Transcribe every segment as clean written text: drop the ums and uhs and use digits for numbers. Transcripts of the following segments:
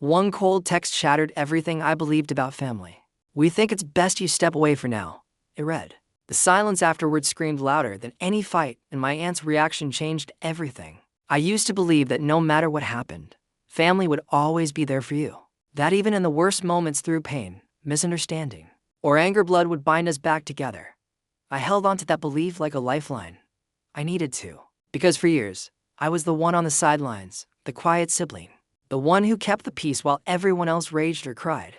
One cold text shattered everything I believed about family. "We think it's best you step away for now," it read. The silence afterward screamed louder than any fight, and my aunt's reaction changed everything. I used to believe that no matter what happened, family would always be there for you. That even in the worst moments through pain, misunderstanding, or anger, blood would bind us back together. I held on to that belief like a lifeline. I needed to. Because for years, I was the one on the sidelines, the quiet sibling, the one who kept the peace while everyone else raged or cried.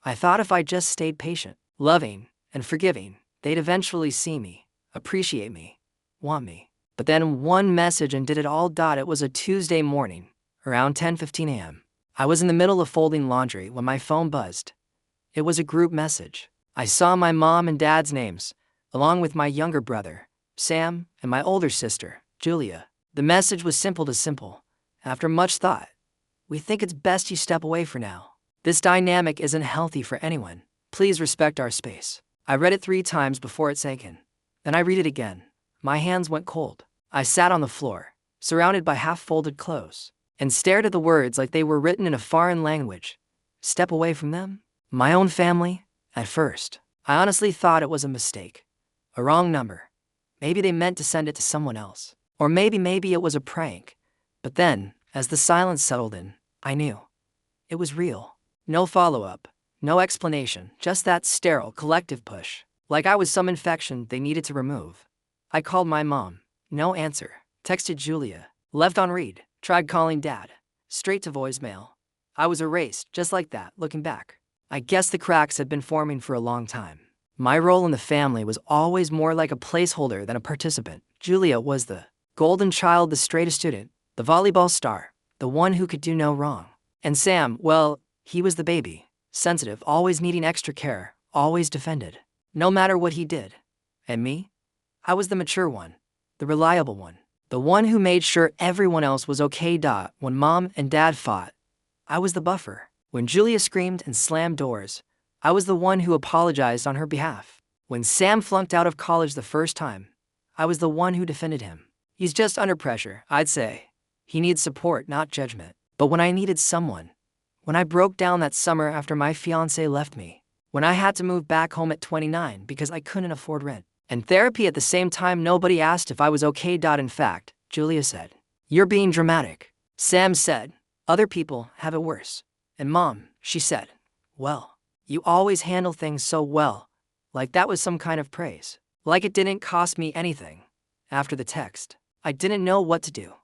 I thought if I just stayed patient, loving, and forgiving, they'd eventually see me, appreciate me, want me. But then one message and did it all. It was a Tuesday morning, around 10:15 a.m. I was in the middle of folding laundry when my phone buzzed. It was a group message. I saw my mom and dad's names, along with my younger brother, Sam, and my older sister, Julia. The message was simple to simple. After much thought, "We think it's best you step away for now. This dynamic isn't healthy for anyone. Please respect our space." I read it 3 times before it sank in. Then I read it again. My hands went cold. I sat on the floor, surrounded by half-folded clothes, and stared at the words like they were written in a foreign language. Step away from them? My own family? At first, I honestly thought it was a mistake. A wrong number. Maybe they meant to send it to someone else. Or maybe it was a prank. But then, as the silence settled in, I knew. It was real. No follow-up. No explanation. Just that sterile, collective push. Like I was some infection they needed to remove. I called my mom. No answer. Texted Julia. Left on read. Tried calling Dad. Straight to voicemail. I was erased, just like that, looking back. I guess the cracks had been forming for a long time. My role in the family was always more like a placeholder than a participant. Julia was the golden child, the straight student, the volleyball star, the one who could do no wrong. And Sam, well, he was the baby, sensitive, always needing extra care, always defended, no matter what he did. And me? I was the mature one, the reliable one, the one who made sure everyone else was okay. When Mom and Dad fought, I was the buffer. When Julia screamed and slammed doors, I was the one who apologized on her behalf. When Sam flunked out of college the first time, I was the one who defended him. He's just under pressure, I'd say. He needs support, not judgment. But when I needed someone, when I broke down that summer after my fiancé left me, when I had to move back home at 29 because I couldn't afford rent, and therapy at the same time, nobody asked if I was okay. In fact, Julia said, "You're being dramatic." Sam said, "Other people have it worse." And Mom, she said, "Well, you always handle things so well." Like that was some kind of praise. Like it didn't cost me anything. After the text, I didn't know what to do.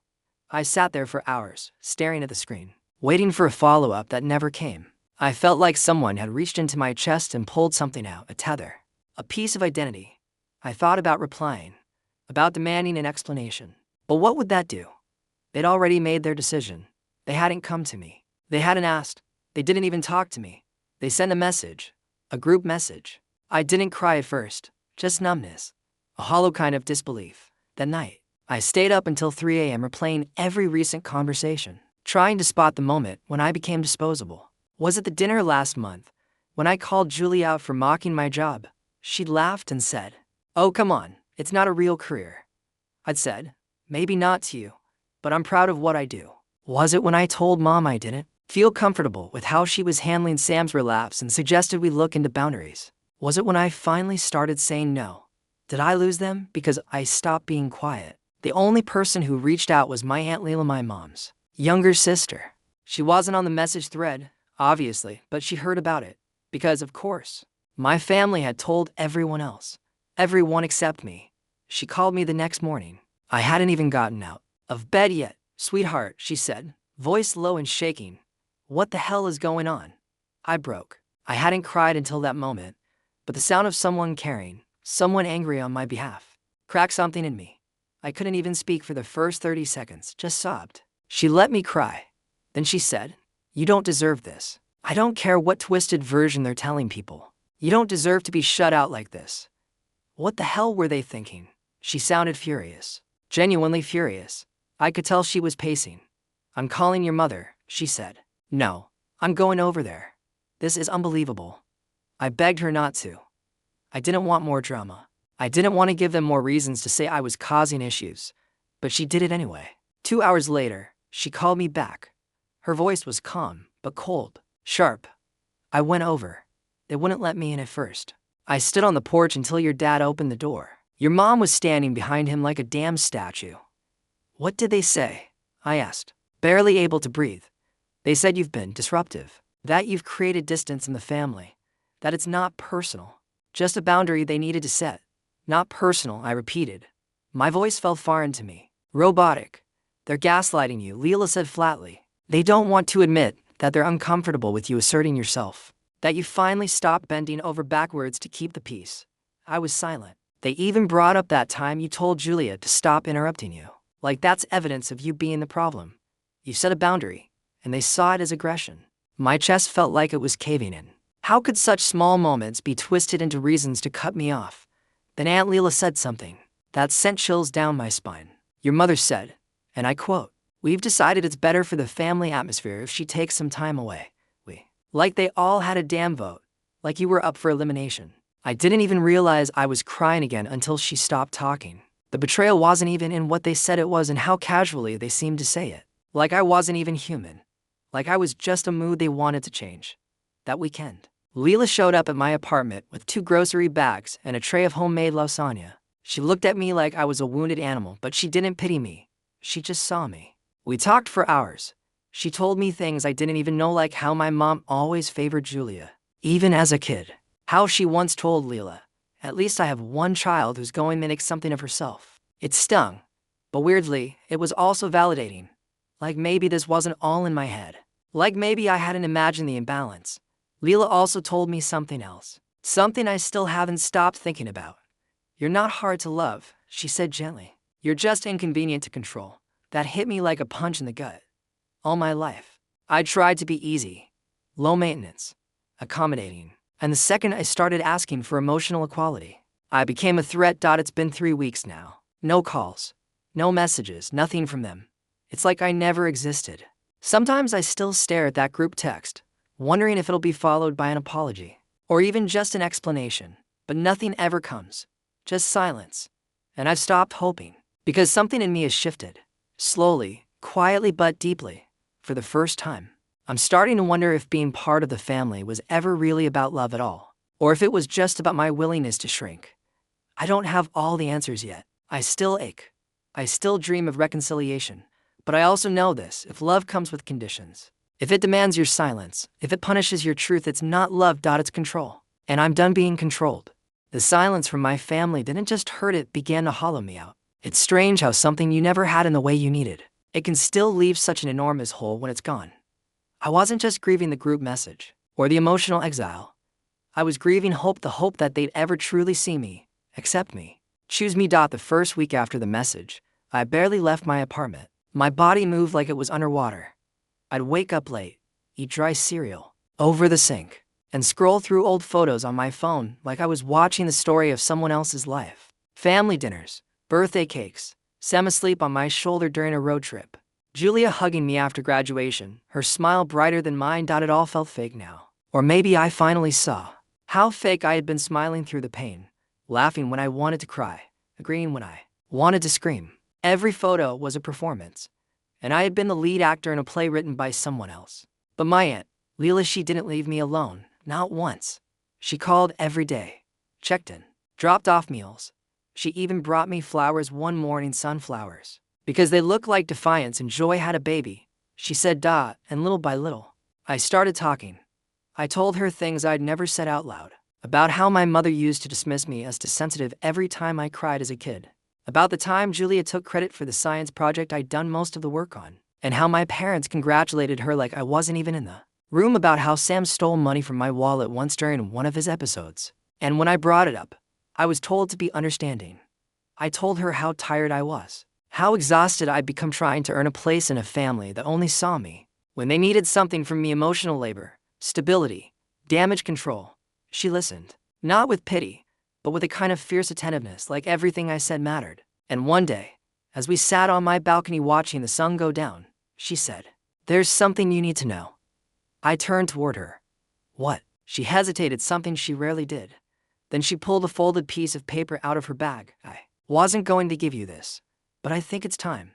I sat there for hours, staring at the screen, waiting for a follow-up that never came. I felt like someone had reached into my chest and pulled something out, a tether, a piece of identity. I thought about replying, about demanding an explanation. But what would that do? They'd already made their decision. They hadn't come to me. They hadn't asked. They didn't even talk to me. They sent a message, a group message. I didn't cry at first, just numbness, a hollow kind of disbelief. That night, I stayed up until 3 a.m. replaying every recent conversation, trying to spot the moment when I became disposable. Was it the dinner last month, when I called Julie out for mocking my job? She'd laughed and said, "Oh, come on, it's not a real career." I'd said, "Maybe not to you, but I'm proud of what I do." Was it when I told Mom I didn't feel comfortable with how she was handling Sam's relapse and suggested we look into boundaries? Was it when I finally started saying no? Did I lose them because I stopped being quiet? The only person who reached out was my Aunt Leila, my mom's younger sister. She wasn't on the message thread, obviously, but she heard about it. Because, of course, my family had told everyone else. Everyone except me. She called me the next morning. I hadn't even gotten out of bed yet. "Sweetheart," she said, voice low and shaking. "What the hell is going on?" I broke. I hadn't cried until that moment, but the sound of someone caring, someone angry on my behalf, cracked something in me. I couldn't even speak for the first 30 seconds, just sobbed. She let me cry. Then she said, "You don't deserve this. I don't care what twisted version they're telling people. You don't deserve to be shut out like this." What the hell were they thinking? She sounded furious. Genuinely furious. I could tell she was pacing. "I'm calling your mother," she said. "No, I'm going over there. This is unbelievable." I begged her not to. I didn't want more drama. I didn't want to give them more reasons to say I was causing issues. But she did it anyway. 2 hours later, she called me back. Her voice was calm, but cold, sharp. I went over. They wouldn't let me in at first. I stood on the porch until your dad opened the door. Your mom was standing behind him like a damn statue. What did they say? I asked, barely able to breathe. They said you've been disruptive, that you've created distance in the family, that it's not personal, just a boundary they needed to set. Not personal, I repeated. My voice fell far into me. Robotic. They're gaslighting you, Leela said flatly. They don't want to admit that they're uncomfortable with you asserting yourself, that you finally stopped bending over backwards to keep the peace. I was silent. They even brought up that time you told Julia to stop interrupting you. Like that's evidence of you being the problem. You set a boundary, and they saw it as aggression. My chest felt like it was caving in. How could such small moments be twisted into reasons to cut me off? Then Aunt Leela said something that sent chills down my spine. Your mother said, and I quote, "We've decided it's better for the family atmosphere if she takes some time away." Like they all had a damn vote. Like you were up for elimination. I didn't even realize I was crying again until she stopped talking. The betrayal wasn't even in what they said it was and how casually they seemed to say it. Like I wasn't even human. Like I was just a mood they wanted to change. That weekend, Leela showed up at my apartment with 2 grocery bags and a tray of homemade lasagna. She looked at me like I was a wounded animal, but she didn't pity me. She just saw me. We talked for hours. She told me things I didn't even know, like how my mom always favored Julia, even as a kid. How she once told Leela, "At least I have one child who's going to make something of herself." It stung, but weirdly, it was also validating. Like maybe this wasn't all in my head. Like maybe I hadn't imagined the imbalance. Leela also told me something else. Something I still haven't stopped thinking about. "You're not hard to love," she said gently. "You're just inconvenient to control." That hit me like a punch in the gut. All my life, I tried to be easy, low maintenance, accommodating. And the second I started asking for emotional equality, I became a threat. It's been 3 weeks now. No calls, no messages, nothing from them. It's like I never existed. Sometimes I still stare at that group text, wondering if it'll be followed by an apology, or even just an explanation. But nothing ever comes, just silence. And I've stopped hoping, because something in me has shifted. Slowly, quietly but deeply. For the first time, I'm starting to wonder if being part of the family was ever really about love at all, or if it was just about my willingness to shrink. I don't have all the answers yet. I still ache. I still dream of reconciliation. But I also know this: if love comes with conditions, if it demands your silence, if it punishes your truth, it's not love. It's control. And I'm done being controlled. The silence from my family didn't just hurt, it began to hollow me out. It's strange how something you never had in the way you needed, it can still leave such an enormous hole when it's gone. I wasn't just grieving the group message, or the emotional exile. I was grieving hope, the hope that they'd ever truly see me, accept me, choose me. The first week after the message, I barely left my apartment. My body moved like it was underwater. I'd wake up late, eat dry cereal, over the sink, and scroll through old photos on my phone like I was watching the story of someone else's life. Family dinners, birthday cakes, semi-asleep on my shoulder during a road trip. Julia hugging me after graduation, her smile brighter than mine. It all felt fake now. Or maybe I finally saw how fake I had been, smiling through the pain, laughing when I wanted to cry, agreeing when I wanted to scream. Every photo was a performance, and I had been the lead actor in a play written by someone else. But my aunt, Leela, she didn't leave me alone, not once. She called every day, checked in, dropped off meals. She even brought me flowers one morning, sunflowers, because they looked like defiance and joy had a baby. She said, and little by little, I started talking. I told her things I'd never said out loud, about how my mother used to dismiss me as too sensitive every time I cried as a kid, about the time Julia took credit for the science project I'd done most of the work on, and how my parents congratulated her like I wasn't even in the room, about how Sam stole money from my wallet once during one of his episodes. And when I brought it up, I was told to be understanding. I told her how tired I was, how exhausted I'd become trying to earn a place in a family that only saw me when they needed something from me: emotional labor, stability, damage control. She listened, not with pity, but with a kind of fierce attentiveness, like everything I said mattered. And one day, as we sat on my balcony watching the sun go down, she said, "There's something you need to know." I turned toward her. "What?" She hesitated, something she rarely did. Then she pulled a folded piece of paper out of her bag. "I wasn't going to give you this, but I think it's time."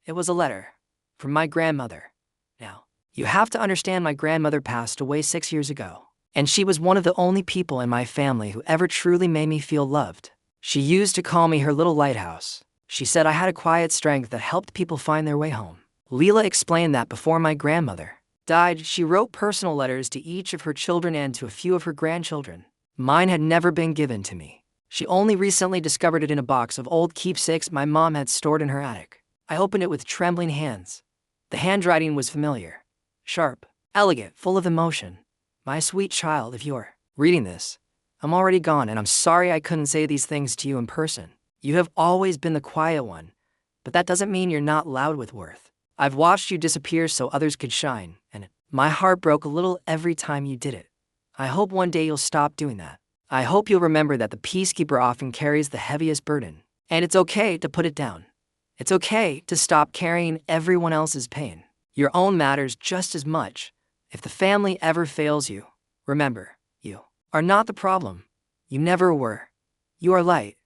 It was a letter from my grandmother. Now, You have to understand my grandmother passed away 6 years ago, and she was one of the only people in my family who ever truly made me feel loved. She used to call me her little lighthouse. She said I had a quiet strength that helped people find their way home. Leela explained that before my grandmother died, she wrote personal letters to each of her children and to a few of her grandchildren. Mine had never been given to me. She only recently discovered it in a box of old keepsakes my mom had stored in her attic. I opened it with trembling hands. The handwriting was familiar, sharp, elegant, full of emotion. My sweet child, if you're reading this, I'm already gone, and I'm sorry I couldn't say these things to you in person. You have always been the quiet one, but that doesn't mean you're not loud with worth. I've watched you disappear so others could shine, and my heart broke a little every time you did it. I hope one day you'll stop doing that. I hope you'll remember that the peacekeeper often carries the heaviest burden, and it's okay to put it down. It's okay to stop carrying everyone else's pain. Your own matters just as much. If the family ever fails you, remember, you are not the problem. You never were. You are light,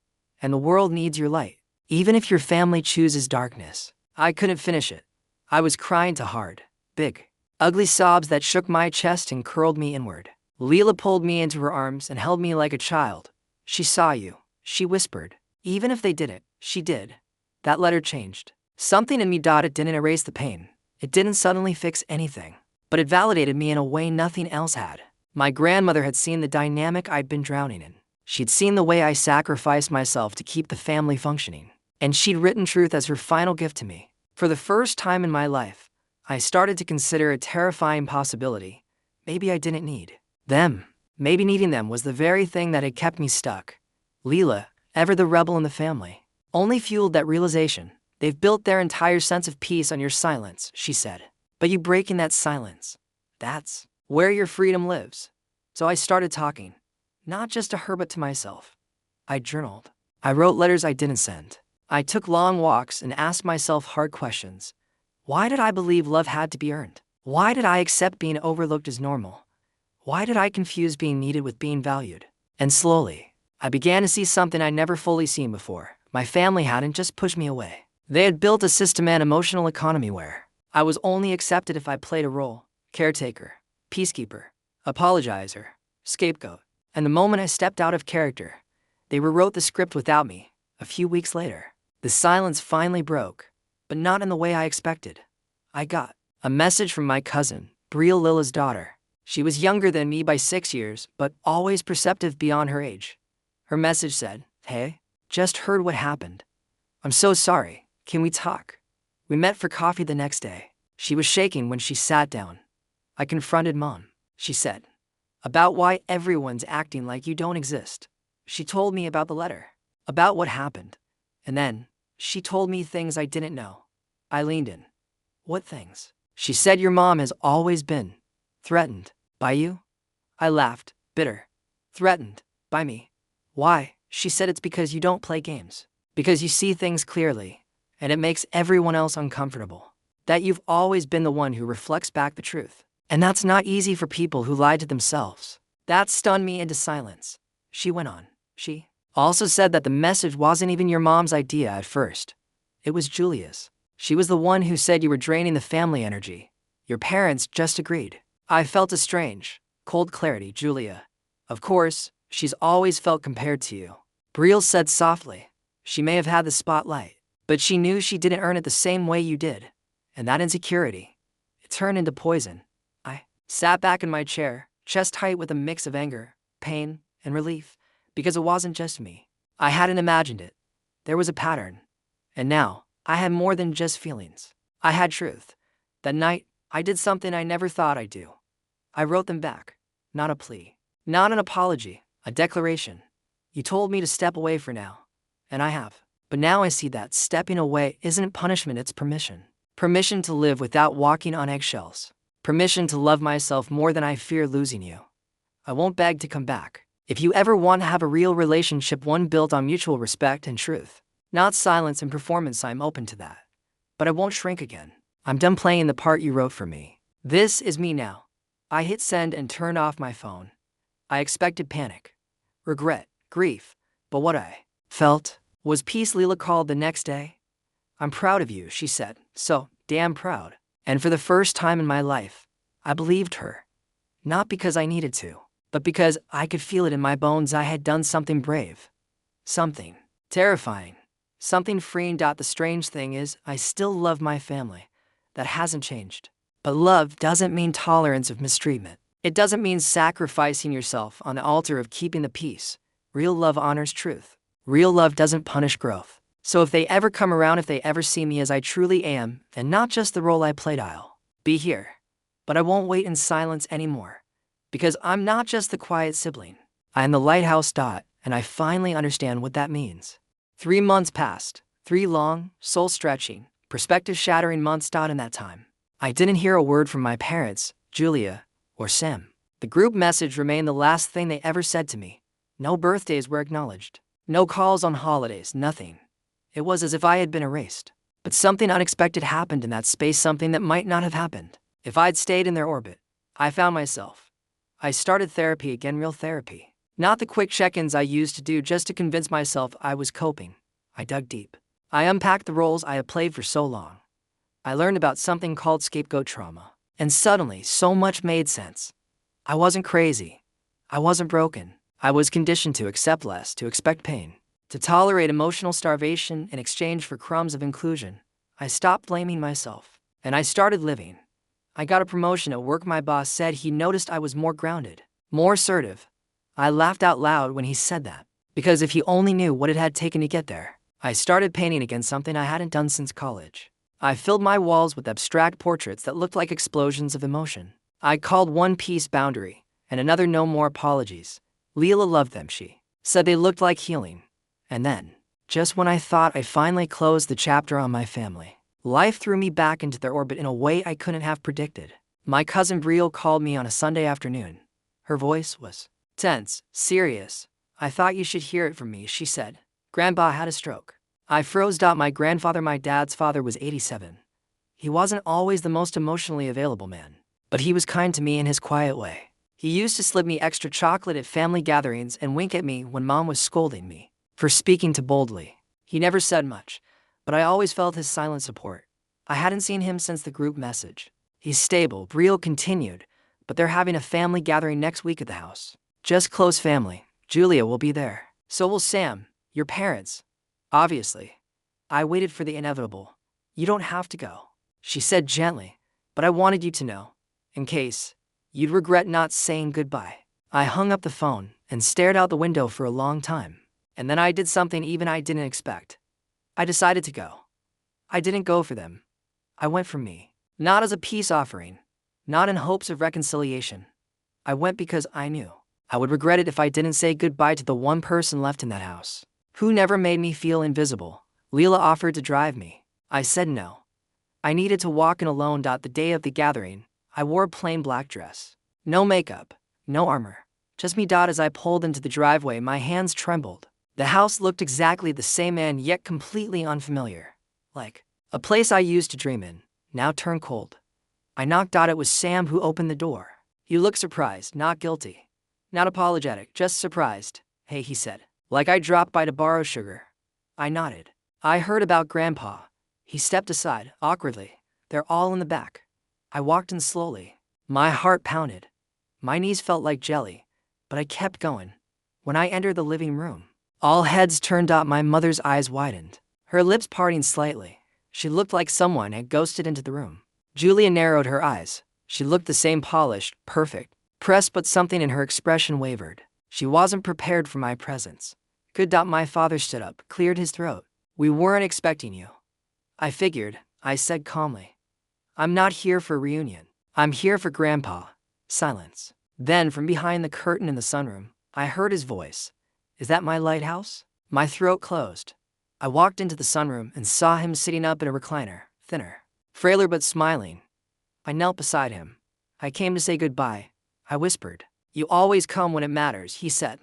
and the world needs your light. Even if your family chooses darkness. I couldn't finish it. I was crying to hard, big, ugly sobs that shook my chest and curled me inward. Leela pulled me into her arms and held me like a child. She saw you, she whispered. Even if they didn't, she did. That letter changed. Something in me. It didn't erase the pain. It didn't suddenly fix anything. But it validated me in a way nothing else had. My grandmother had seen the dynamic I'd been drowning in. She'd seen the way I sacrificed myself to keep the family functioning. And she'd written truth as her final gift to me. For the first time in my life, I started to consider a terrifying possibility. Maybe I didn't need them. Maybe needing them was the very thing that had kept me stuck. Leela, ever the rebel in the family, only fueled that realization. They've built their entire sense of peace on your silence, she said. But you breaking that silence, that's where your freedom lives. So I started talking, not just to her but to myself. I journaled. I wrote letters I didn't send. I took long walks and asked myself hard questions. Why did I believe love had to be earned? Why did I accept being overlooked as normal? Why did I confuse being needed with being valued? And slowly, I began to see something I'd never fully seen before. My family hadn't just pushed me away. They had built a system and emotional economy where I was only accepted if I played a role: caretaker, peacekeeper, apologizer, scapegoat. And the moment I stepped out of character, they rewrote the script without me. A few weeks later, the silence finally broke, but not in the way I expected. I got a message from my cousin, Betrayal, Lila's daughter. She was younger than me by 6 years, but always perceptive beyond her age. Her message said, "Hey, just heard what happened. I'm so sorry. Can we talk?" We met for coffee the next day. She was shaking when she sat down. "I confronted Mom," she said, "about why everyone's acting like you don't exist." She told me about the letter, about what happened. And then, she told me things I didn't know. I leaned in. "What things?" She said, "Your mom has always been threatened by you." I laughed, bitter. "Threatened by me? Why?" She said, "It's because you don't play games. Because you see things clearly, and it makes everyone else uncomfortable. That you've always been the one who reflects back the truth. And that's not easy for people who lie to themselves." That stunned me into silence. She went on. She also said that the message wasn't even your mom's idea at first. It was Julia's. She was the one who said you were draining the family energy. Your parents just agreed. I felt a strange, cold clarity. "Julia, of course, she's always felt compared to you," Betrayal said softly. "She may have had the spotlight, but she knew she didn't earn it the same way you did. And that insecurity, it turned into poison." I sat back in my chair, chest tight with a mix of anger, pain, and relief, because it wasn't just me. I hadn't imagined it. There was a pattern. And now, I had more than just feelings. I had truth. That night, I did something I never thought I'd do. I wrote them back. Not a plea. Not an apology. A declaration. "You told me to step away for now. And I have. But now I see that stepping away isn't punishment, it's permission. Permission to live without walking on eggshells. Permission to love myself more than I fear losing you. I won't beg to come back. If you ever want to have a real relationship, one built on mutual respect and truth, not silence and performance, I'm open to that. But I won't shrink again. I'm done playing the part you wrote for me. This is me now." I hit send and turned off my phone. I expected panic, regret, grief, but what I felt was peace. Leela called the next day. "I'm proud of you," she said. "So damn proud." And for the first time in my life, I believed her. Not because I needed to, but because I could feel it in my bones. I had done something brave. Something terrifying. Something freeing. The strange thing is, I still love my family. That hasn't changed. But love doesn't mean tolerance of mistreatment. It doesn't mean sacrificing yourself on the altar of keeping the peace. Real love honors truth. Real love doesn't punish growth. So if they ever come around, if they ever see me as I truly am, and not just the role I played, I'll be here. But I won't wait in silence anymore. Because I'm not just the quiet sibling. I am the lighthouse. And I finally understand what that means. 3 months passed. 3 long, soul-stretching, perspective-shattering months. In that time, I didn't hear a word from my parents, Julia, or Sam. The group message remained the last thing they ever said to me. No birthdays were acknowledged. No calls on holidays, nothing. It was as if I had been erased. But something unexpected happened in that space, something that might not have happened if I'd stayed in their orbit. I found myself. I started therapy again, real therapy. Not the quick check-ins I used to do just to convince myself I was coping. I dug deep. I unpacked the roles I had played for so long. I learned about something called scapegoat trauma. And suddenly, so much made sense. I wasn't crazy. I wasn't broken. I was conditioned to accept less, to expect pain, to tolerate emotional starvation in exchange for crumbs of inclusion. I stopped blaming myself, and I started living. I got a promotion at work. My boss said he noticed I was more grounded, more assertive. I laughed out loud when he said that, because if he only knew what it had taken to get there. I started painting again, something I hadn't done since college. I filled my walls with abstract portraits that looked like explosions of emotion. I called one piece Boundary, and another No More Apologies. Leela loved them. She said they looked like healing. And then, just when I thought I finally closed the chapter on my family, life threw me back into their orbit in a way I couldn't have predicted. My cousin Brielle called me on a Sunday afternoon. Her voice was tense, serious. I thought you should hear it from me, she said. Grandpa had a stroke. I froze. My grandfather, my dad's father, was 87. He wasn't always the most emotionally available man, but he was kind to me in his quiet way. He used to slip me extra chocolate at family gatherings and wink at me when Mom was scolding me for speaking too boldly. He never said much, but I always felt his silent support. I hadn't seen him since the group message. He's stable, Brielle continued, but they're having a family gathering next week at the house. Just close family. Julia will be there. So will Sam, your parents. Obviously. I waited for the inevitable. You don't have to go, she said gently, but I wanted you to know, in case you'd regret not saying goodbye. I hung up the phone and stared out the window for a long time. And then I did something even I didn't expect. I decided to go. I didn't go for them. I went for me. Not as a peace offering. Not in hopes of reconciliation. I went because I knew I would regret it if I didn't say goodbye to the one person left in that house, who never made me feel invisible. Leela offered to drive me. I said no. I needed to walk in alone. The day of the gathering, I wore a plain black dress. No makeup, no armor. Just me. As I pulled into the driveway, my hands trembled. The house looked exactly the same and yet completely unfamiliar. Like a place I used to dream in, now turned cold. I knocked. It was Sam who opened the door. He looked surprised, not guilty. Not apologetic, just surprised. Hey, he said, like I dropped by to borrow sugar. I nodded. I heard about Grandpa. He stepped aside, awkwardly. They're all in the back. I walked in slowly. My heart pounded. My knees felt like jelly, but I kept going. When I entered the living room, all heads turned up. My mother's eyes widened, her lips parting slightly. She looked like someone had ghosted into the room. Julia narrowed her eyes. She looked the same, polished, perfect, pressed, but something in her expression wavered. She wasn't prepared for my presence. Good. My father stood up, cleared his throat. We weren't expecting you. I figured, I said calmly. I'm not here for a reunion. I'm here for Grandpa. Silence. Then, from behind the curtain in the sunroom, I heard his voice. Is that my lighthouse? My throat closed. I walked into the sunroom and saw him sitting up in a recliner, thinner, frailer but smiling. I knelt beside him. I came to say goodbye, I whispered. You always come when it matters, he said.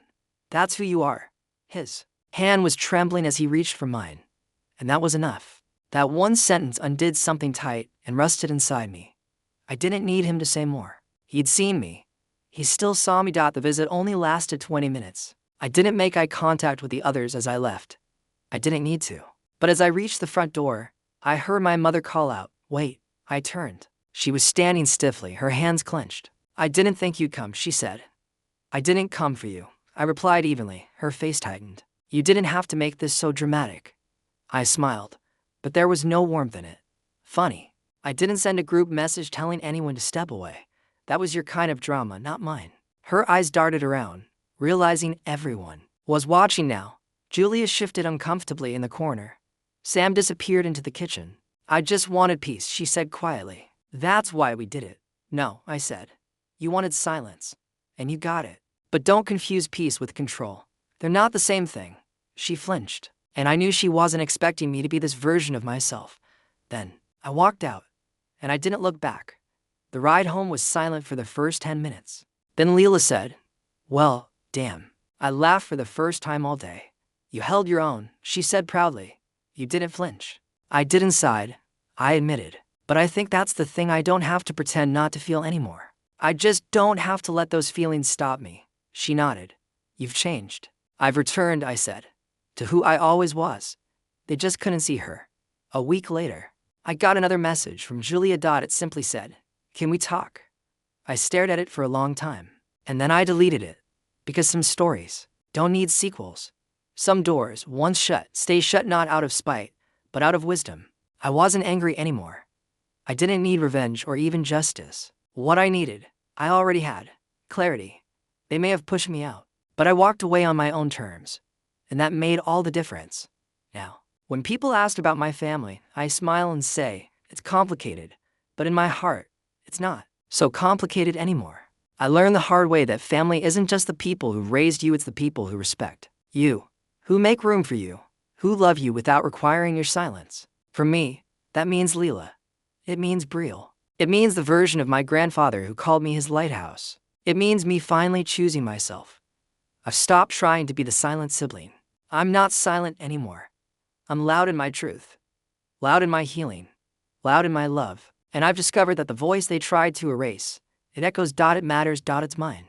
That's who you are. His hand was trembling as he reached for mine. And that was enough. That one sentence undid something tight and rusted inside me. I didn't need him to say more. He'd seen me. He still saw me. The visit only lasted 20 minutes. I didn't make eye contact with the others as I left. I didn't need to. But as I reached the front door, I heard my mother call out, Wait, I turned. She was standing stiffly, her hands clenched. I didn't think you'd come, she said. I didn't come for you, I replied evenly, her face tightened. You didn't have to make this so dramatic. I smiled, but there was no warmth in it. Funny. I didn't send a group message telling anyone to step away. That was your kind of drama, not mine. Her eyes darted around, realizing everyone was watching now. Julia shifted uncomfortably in the corner. Sam disappeared into the kitchen. I just wanted peace, she said quietly. That's why we did it. No, I said. You wanted silence. And you got it. But don't confuse peace with control. They're not the same thing. She flinched, and I knew she wasn't expecting me to be this version of myself. Then, I walked out, and I didn't look back. The ride home was silent for the first 10 minutes. Then Leela said, well, damn. I laughed for the first time all day. You held your own, she said proudly. You didn't flinch. I did inside, I admitted. But I think that's the thing I don't have to pretend not to feel anymore. I just don't have to let those feelings stop me. She nodded. You've changed. I've returned, I said, to who I always was. They just couldn't see her. A week later, I got another message from Julia. It simply said, can we talk? I stared at it for a long time, and then I deleted it. Because some stories don't need sequels. Some doors, once shut, stay shut not out of spite, but out of wisdom. I wasn't angry anymore. I didn't need revenge or even justice. What I needed, I already had. Clarity. They may have pushed me out, but I walked away on my own terms, and that made all the difference. Now, when people ask about my family, I smile and say, it's complicated, but in my heart, it's not so complicated anymore. I learned the hard way that family isn't just the people who raised you, it's the people who respect you, who make room for you, who love you without requiring your silence. For me, that means Leela. It means Brielle. It means the version of my grandfather who called me his lighthouse. It means me finally choosing myself. I've stopped trying to be the silent sibling. I'm not silent anymore. I'm loud in my truth, loud in my healing, loud in my love. And I've discovered that the voice they tried to erase, it echoes. It matters. It's mine.